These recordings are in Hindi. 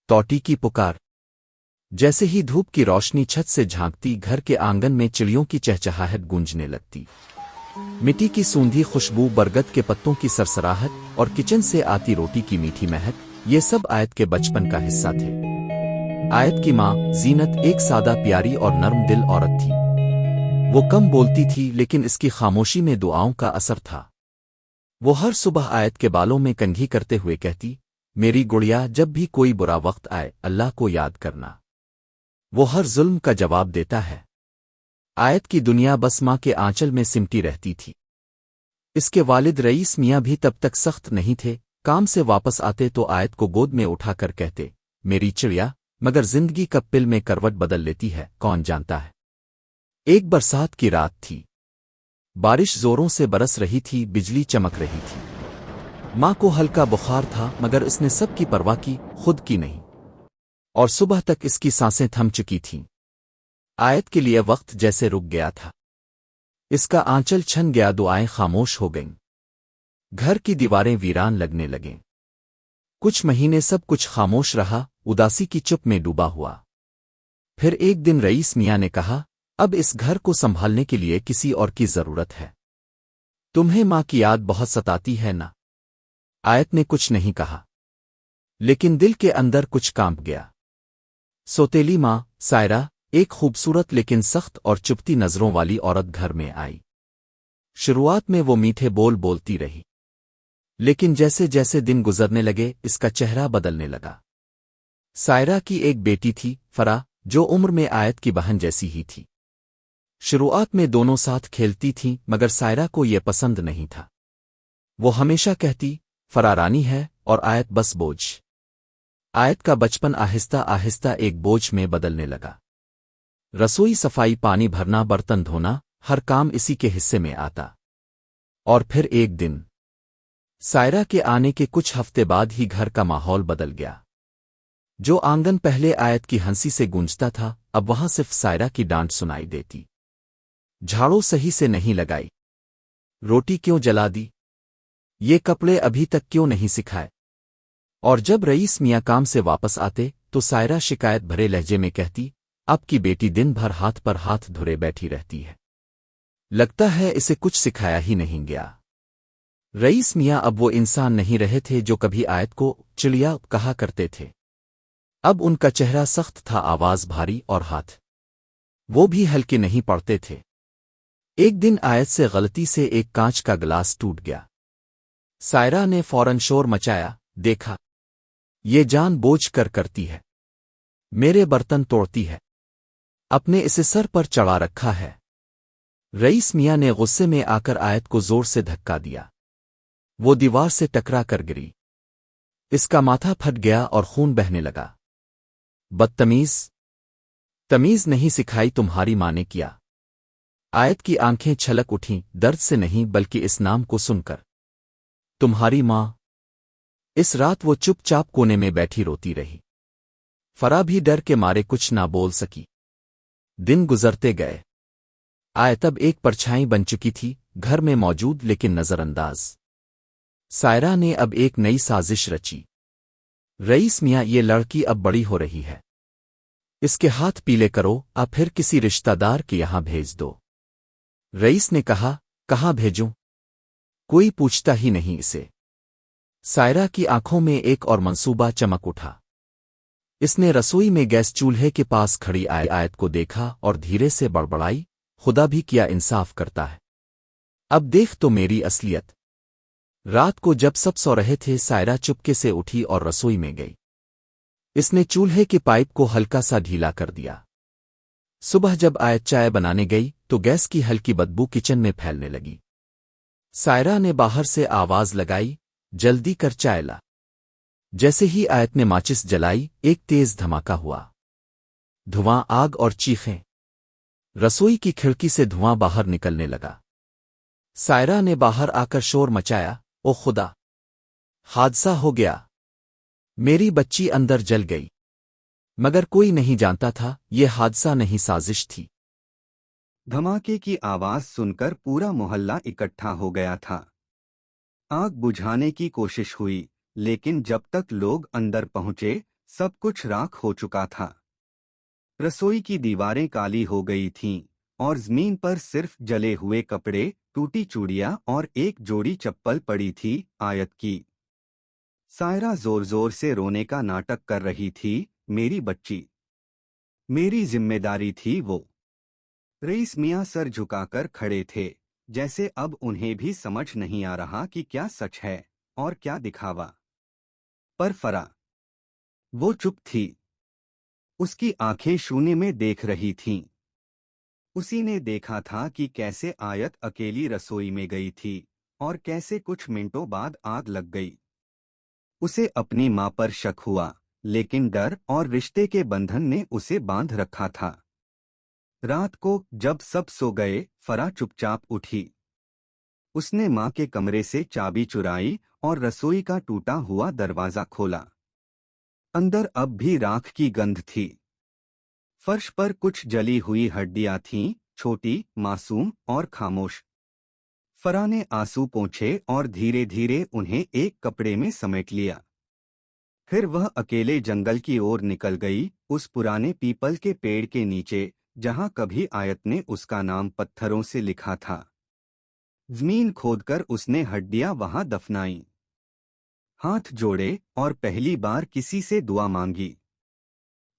तोटी की पुकार। जैसे ही धूप की रोशनी छत से झांकती, घर के आंगन में चिड़ियों की चहचहाहट गूंजने लगती। मिट्टी की सूंधी खुशबू, बरगद के पत्तों की सरसराहट और किचन से आती रोटी की मीठी महक, ये सब आयत के बचपन का हिस्सा थे। आयत की माँ जीनत एक सादा, प्यारी और नर्म दिल औरत थी। वो कम बोलती थी, लेकिन इसकी खामोशी में दुआओं का असर था। वो हर सुबह आयत के बालों में कंघी करते हुए कहती, मेरी गुड़िया, जब भी कोई बुरा वक्त आए, अल्लाह को याद करना, वो हर जुल्म का जवाब देता है। आयत की दुनिया बस माँ के आंचल में सिमटी रहती थी। इसके वालिद रईस मियाँ भी तब तक सख्त नहीं थे। काम से वापस आते तो आयत को गोद में उठाकर कहते, मेरी चिड़िया, मगर जिंदगी कब पिल में करवट बदल लेती है, कौन जानता है। एक बरसात की रात थी। बारिश जोरों से बरस रही थी, बिजली चमक रही थी। माँ को हल्का बुखार था, मगर इसने सबकी परवाह की, खुद की नहीं। और सुबह तक इसकी सांसें थम चुकी थीं। आयत के लिए वक्त जैसे रुक गया था। इसका आंचल छन गया, दुआएं खामोश हो गईं। घर की दीवारें वीरान लगने लगें। कुछ महीने सब कुछ खामोश रहा, उदासी की चुप में डूबा हुआ। फिर एक दिन रईस मियाँ ने कहा, अब इस घर को संभालने के लिए किसी और की जरूरत है। तुम्हें माँ की याद बहुत सताती है ना? आयत ने कुछ नहीं कहा, लेकिन दिल के अंदर कुछ कांप गया। सौतेली माँ सायरा, एक खूबसूरत लेकिन सख्त और चुपती नजरों वाली औरत घर में आई। शुरुआत में वो मीठे बोल बोलती रही, लेकिन जैसे जैसे दिन गुजरने लगे, इसका चेहरा बदलने लगा। सायरा की एक बेटी थी, फरा, जो उम्र में आयत की बहन जैसी ही थी। शुरुआत में दोनों साथ खेलती थीं, मगर सायरा को ये पसंद नहीं था। वो हमेशा कहती, फरा रानी है और आयत बस बोझ। आयत का बचपन आहिस्ता आहिस्ता एक बोझ में बदलने लगा। रसोई सफाई, पानी भरना, बर्तन धोना, हर काम इसी के हिस्से में आता। और फिर एक दिन सायरा के आने के कुछ हफ्ते बाद ही घर का माहौल बदल गया। जो आंगन पहले आयत की हंसी से गूंजता था, अब वहां सिर्फ सायरा की डांट सुनाई देती। झाड़ू सही से नहीं लगाई, रोटी क्यों जला दी, ये कपड़े अभी तक क्यों नहीं सिखाए। और जब रईस मियाँ काम से वापस आते तो सायरा शिकायत भरे लहजे में कहती, आपकी बेटी दिन भर हाथ पर हाथ धुरे बैठी रहती है, लगता है इसे कुछ सिखाया ही नहीं गया। रईस मियाँ अब वो इंसान नहीं रहे थे जो कभी आयत को चिड़िया कहा करते थे। अब उनका चेहरा सख्त था, आवाज भारी, और हाथ वो भी हल्के नहीं पड़ते थे। एक दिन आयत से गलती से एक कांच का गिलास टूट गया। सायरा ने फौरन शोर मचाया, देखा, ये जानबूझ कर करती है, मेरे बर्तन तोड़ती है, अपने इसे सर पर चढ़ा रखा है। रईस मियाँ ने गुस्से में आकर आयत को जोर से धक्का दिया। वो दीवार से टकरा कर गिरी। इसका माथा फट गया और खून बहने लगा। बदतमीज, तमीज नहीं सिखाई तुम्हारी माँ ने किया। आयत की आंखें छलक उठीं, दर्द से नहीं बल्कि इस नाम को सुनकर। तुम्हारी माँ। इस रात वो चुपचाप कोने में बैठी रोती रही। फरा भी डर के मारे कुछ ना बोल सकी। दिन गुजरते गए। आयत अब एक परछाई बन चुकी थी, घर में मौजूद लेकिन नजरअंदाज। सायरा ने अब एक नई साजिश रची। रईस मियाँ, ये लड़की अब बड़ी हो रही है, इसके हाथ पीले करो, आप फिर किसी रिश्तेदार के यहां भेज दो। रईस ने कहा, कहाँ भेजूं? कोई पूछता ही नहीं इसे। सायरा की आंखों में एक और मंसूबा चमक उठा। इसने रसोई में गैस चूल्हे के पास खड़ी आयत को देखा और धीरे से बड़बड़ाई, खुदा भी क्या इंसाफ करता है, अब देख तो मेरी असलियत। रात को जब सब सो रहे थे, सायरा चुपके से उठी और रसोई में गई। इसने चूल्हे के पाइप को हल्का सा ढीला कर दिया। सुबह जब आयत चाय बनाने गई तो गैस की हल्की बदबू किचन में फैलने लगी। सायरा ने बाहर से आवाज लगाई, जल्दी कर चाय ला। जैसे ही आयत ने माचिस जलाई, एक तेज धमाका हुआ। धुआं, आग और चीखें। रसोई की खिड़की से धुआं बाहर निकलने लगा। सायरा ने बाहर आकर शोर मचाया, ओ खुदा, हादसा हो गया, मेरी बच्ची अंदर जल गई। मगर कोई नहीं जानता था, ये हादसा नहीं, साजिश थी। धमाके की आवाज सुनकर पूरा मोहल्ला इकट्ठा हो गया था। आग बुझाने की कोशिश हुई, लेकिन जब तक लोग अंदर पहुंचे, सब कुछ राख हो चुका था। रसोई की दीवारें काली हो गई थीं और जमीन पर सिर्फ जले हुए कपड़े, टूटी चूड़ियां और एक जोड़ी चप्पल पड़ी थी। आयत की सायरा जोर जोर से रोने का नाटक कर रही थी। मेरी बच्ची, मेरी जिम्मेदारी थी वो। रईस मियां सर झुकाकर खड़े थे, जैसे अब उन्हें भी समझ नहीं आ रहा कि क्या सच है और क्या दिखावा। पर फरा, वो चुप थी। उसकी आंखें शून्य में देख रही थीं। उसी ने देखा था कि कैसे आयत अकेली रसोई में गई थी और कैसे कुछ मिनटों बाद आग लग गई। उसे अपनी मां पर शक हुआ, लेकिन डर और रिश्ते के बंधन ने उसे बांध रखा था। रात को जब सब सो गए, फरा चुपचाप उठी। उसने मां के कमरे से चाबी चुराई और रसोई का टूटा हुआ दरवाजा खोला। अंदर अब भी राख की गंध थी। फर्श पर कुछ जली हुई हड्डियां थीं, छोटी, मासूम और खामोश। फरा ने आंसू पोंछे और धीरे धीरे उन्हें एक कपड़े में समेट लिया। फिर वह अकेले जंगल की ओर निकल गई, उस पुराने पीपल के पेड़ के नीचे जहां कभी आयत ने उसका नाम पत्थरों से लिखा था। जमीन खोदकर उसने हड्डियां वहां दफनाई। हाथ जोड़े और पहली बार किसी से दुआ मांगी।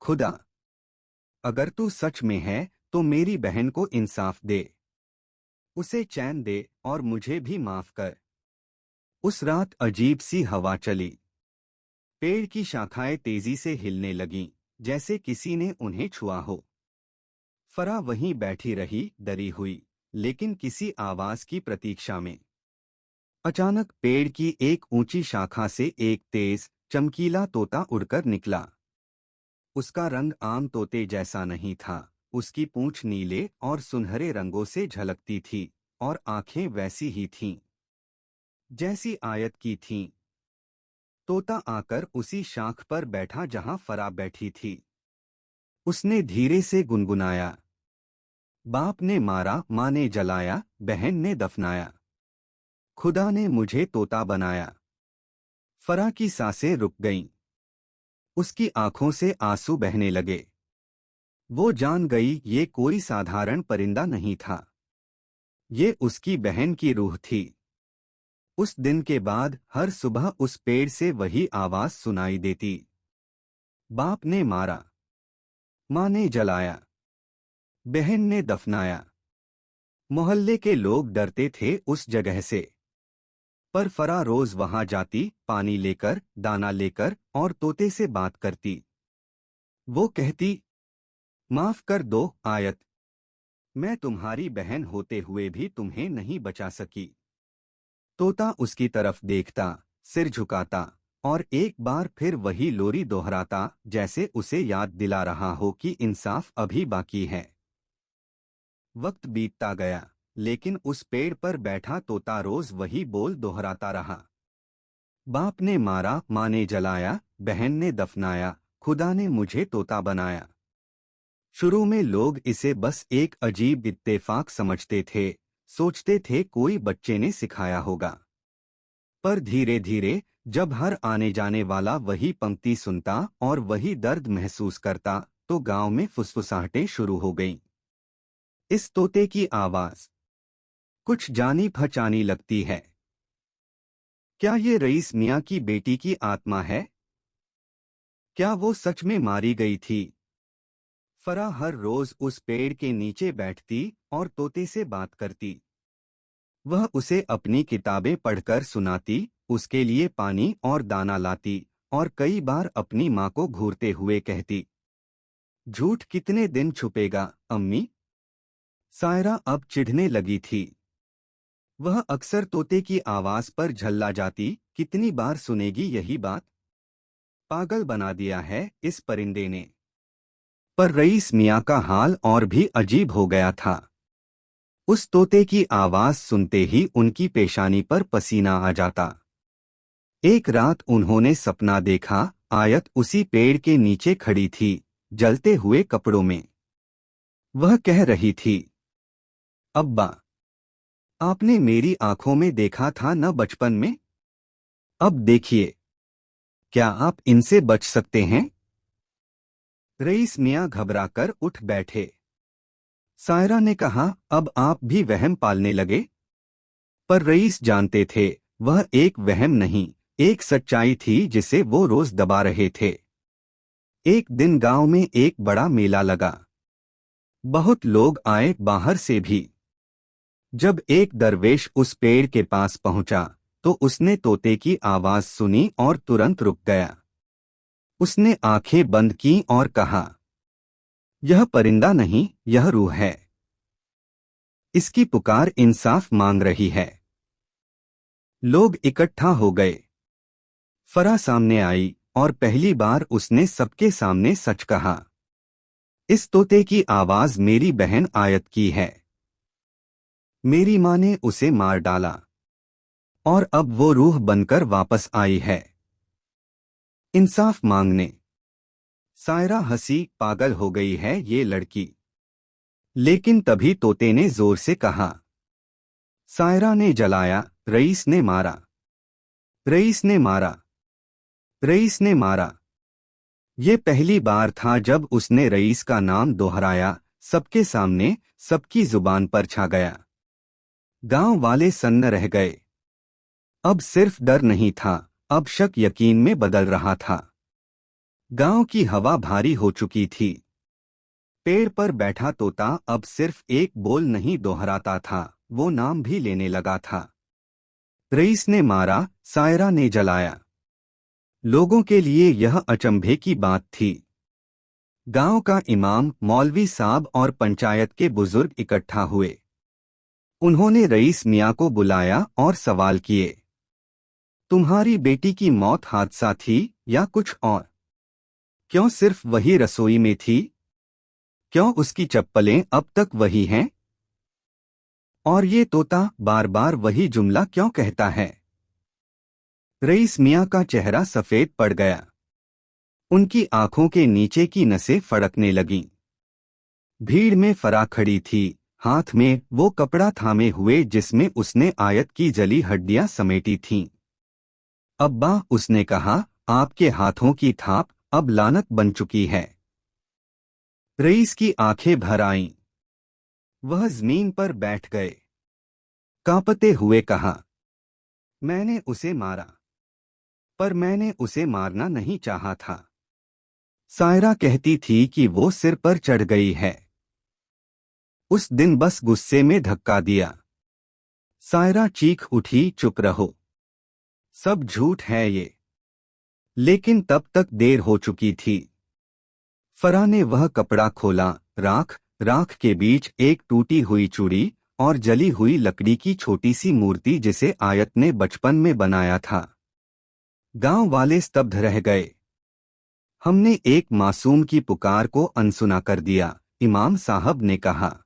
खुदा, अगर तू सच में है तो मेरी बहन को इंसाफ दे, उसे चैन दे और मुझे भी माफ कर। उस रात अजीब सी हवा चली। पेड़ की शाखाएं तेजी से हिलने लगीं, जैसे किसी ने उन्हें छुआ हो। फरा वहीं बैठी रही, डरी हुई, लेकिन किसी आवाज की प्रतीक्षा में। अचानक पेड़ की एक ऊंची शाखा से एक तेज, चमकीला तोता उड़कर निकला। उसका रंग आम तोते जैसा नहीं था। उसकी पूंछ नीले और सुनहरे रंगों से झलकती थी और आंखें वैसी ही थीं जैसी आयत की थीं। तोता आकर उसी शाख पर बैठा जहां फरा बैठी थी। उसने धीरे से गुनगुनाया, बाप ने मारा, माँ ने जलाया, बहन ने दफनाया, खुदा ने मुझे तोता बनाया। फरा की सांसें रुक गईं। उसकी आंखों से आंसू बहने लगे। वो जान गई ये कोई साधारण परिंदा नहीं था। ये उसकी बहन की रूह थी। उस दिन के बाद हर सुबह उस पेड़ से वही आवाज सुनाई देती, बाप ने मारा, माँ ने जलाया, बहन ने दफनाया। मोहल्ले के लोग डरते थे उस जगह से। पर फरा रोज वहां जाती, पानी लेकर, दाना लेकर और तोते से बात करती। वो कहती, माफ कर दो आयत, मैं तुम्हारी बहन होते हुए भी तुम्हें नहीं बचा सकी। तोता उसकी तरफ देखता, सिर झुकाता और एक बार फिर वही लोरी दोहराता, जैसे उसे याद दिला रहा हो कि इंसाफ अभी बाकी है। वक्त बीतता गया, लेकिन उस पेड़ पर बैठा तोता रोज वही बोल दोहराता रहा। बाप ने मारा, माँ ने जलाया, बहन ने दफनाया, खुदा ने मुझे तोता बनाया। शुरू में लोग इसे बस एक अजीब इत्तेफाक समझते थे, सोचते थे कोई बच्चे ने सिखाया होगा। पर धीरे धीरे जब हर आने जाने वाला वही पंक्ति सुनता और वही दर्द महसूस करता, तो गांव में फुसफुसाहटें शुरू हो गईं। इस तोते की आवाज कुछ जानी पहचानी लगती है। क्या ये रईस मियां की बेटी की आत्मा है? क्या वो सच में मारी गई थी? फरा हर रोज उस पेड़ के नीचे बैठती और तोते से बात करती। वह उसे अपनी किताबें पढ़कर सुनाती, उसके लिए पानी और दाना लाती और कई बार अपनी माँ को घूरते हुए कहती, झूठ कितने दिन छुपेगा अम्मी। सायरा अब चिढ़ने लगी थी। वह अक्सर तोते की आवाज पर झल्ला जाती, कितनी बार सुनेगी यही बात। पागल बना दिया है इस परिंदे ने। पर रईस मियां का हाल और भी अजीब हो गया था। उस तोते की आवाज सुनते ही उनकी पेशानी पर पसीना आ जाता। एक रात उन्होंने सपना देखा, आयत उसी पेड़ के नीचे खड़ी थी, जलते हुए कपड़ों में। वह कह रही थी, अब्बा, आपने मेरी आंखों में देखा था न बचपन में? अब देखिए, क्या आप इनसे बच सकते हैं? रईस मियाँ घबराकर उठ बैठे। सायरा ने कहा, अब आप भी वहम पालने लगे? पर रईस जानते थे वह एक वहम नहीं, एक सच्चाई थी जिसे वो रोज दबा रहे थे। एक दिन गांव में एक बड़ा मेला लगा। बहुत लोग आए, बाहर से भी। जब एक दरवेश उस पेड़ के पास पहुंचा तो उसने तोते की आवाज सुनी और तुरंत रुक गया। उसने आंखें बंद की और कहा, यह परिंदा नहीं, यह रूह है। इसकी पुकार इंसाफ मांग रही है। लोग इकट्ठा हो गए। फरा सामने आई और पहली बार उसने सबके सामने सच कहा। इस तोते की आवाज मेरी बहन आयत की है। मेरी माँ ने उसे मार डाला और अब वो रूह बनकर वापस आई है इंसाफ मांगने। सायरा हंसी, पागल हो गई है ये लड़की। लेकिन तभी तोते ने जोर से कहा। सायरा ने जलाया, रईस ने मारा, रईस ने मारा, रईस ने मारा। ये पहली बार था जब उसने रईस का नाम दोहराया, सबके सामने, सबकी जुबान पर छा गया। गांव वाले सन्न रह गए। अब सिर्फ डर नहीं था, अब शक यकीन में बदल रहा था। गांव की हवा भारी हो चुकी थी। पेड़ पर बैठा तोता अब सिर्फ एक बोल नहीं दोहराता था, वो नाम भी लेने लगा था। रईस ने मारा, सायरा ने जलाया। लोगों के लिए यह अचंभे की बात थी। गांव का इमाम, मौलवी साहब और पंचायत के बुजुर्ग इकट्ठा हुए। उन्होंने रईस मियाँ को बुलाया और सवाल किए, तुम्हारी बेटी की मौत हादसा थी या कुछ और? क्यों सिर्फ वही रसोई में थी? क्यों उसकी चप्पलें अब तक वही हैं? और ये तोता बार बार वही जुमला क्यों कहता है? रईस मियाँ का चेहरा सफेद पड़ गया। उनकी आंखों के नीचे की नसें फड़कने लगीं। भीड़ में फरा खड़ी थी, हाथ में वो कपड़ा थामे हुए जिसमें उसने आयत की जली हड्डियां समेटी थीं। अब्बा, उसने कहा, आपके हाथों की थाप अब लानत बन चुकी है। रईस की आंखें भर आईं। वह जमीन पर बैठ गए। कांपते हुए कहा, मैंने उसे मारा, पर मैंने उसे मारना नहीं चाहा था। सायरा कहती थी कि वो सिर पर चढ़ गई है। उस दिन बस गुस्से में धक्का दिया। सायरा चीख उठी, चुप रहो, सब झूठ है ये। लेकिन तब तक देर हो चुकी थी। फरा ने वह कपड़ा खोला, राख राख के बीच एक टूटी हुई चूड़ी और जली हुई लकड़ी की छोटी सी मूर्ति जिसे आयत ने बचपन में बनाया था। गांव वाले स्तब्ध रह गए। हमने एक मासूम की पुकार को अनसुना कर दिया, इमाम साहब ने कहा।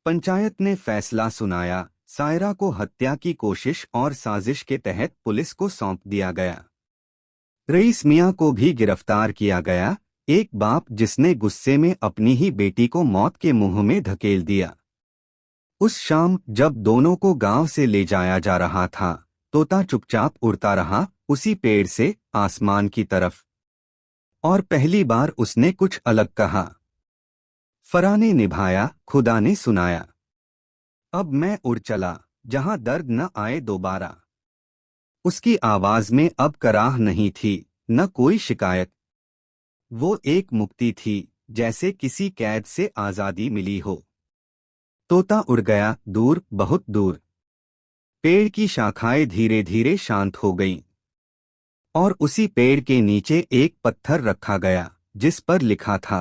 पंचायत ने फैसला सुनाया, सायरा को हत्या की कोशिश और साजिश के तहत पुलिस को सौंप दिया गया। रईस मियाँ को भी गिरफ्तार किया गया, एक बाप जिसने गुस्से में अपनी ही बेटी को मौत के मुंह में धकेल दिया। उस शाम जब दोनों को गांव से ले जाया जा रहा था, तोता चुपचाप उड़ता रहा, उसी पेड़ से आसमान की तरफ। और पहली बार उसने कुछ अलग कहा। फरा ने निभाया, खुदा ने सुनाया। अब मैं उड़ चला, जहां दर्द न आए दोबारा। उसकी आवाज में अब कराह नहीं थी, न कोई शिकायत। वो एक मुक्ति थी, जैसे किसी कैद से आजादी मिली हो। तोता उड़ गया, दूर, बहुत दूर। पेड़ की शाखाएं धीरे धीरे शांत हो गईं। और उसी पेड़ के नीचे एक पत्थर रखा गया, जिस पर लिखा था,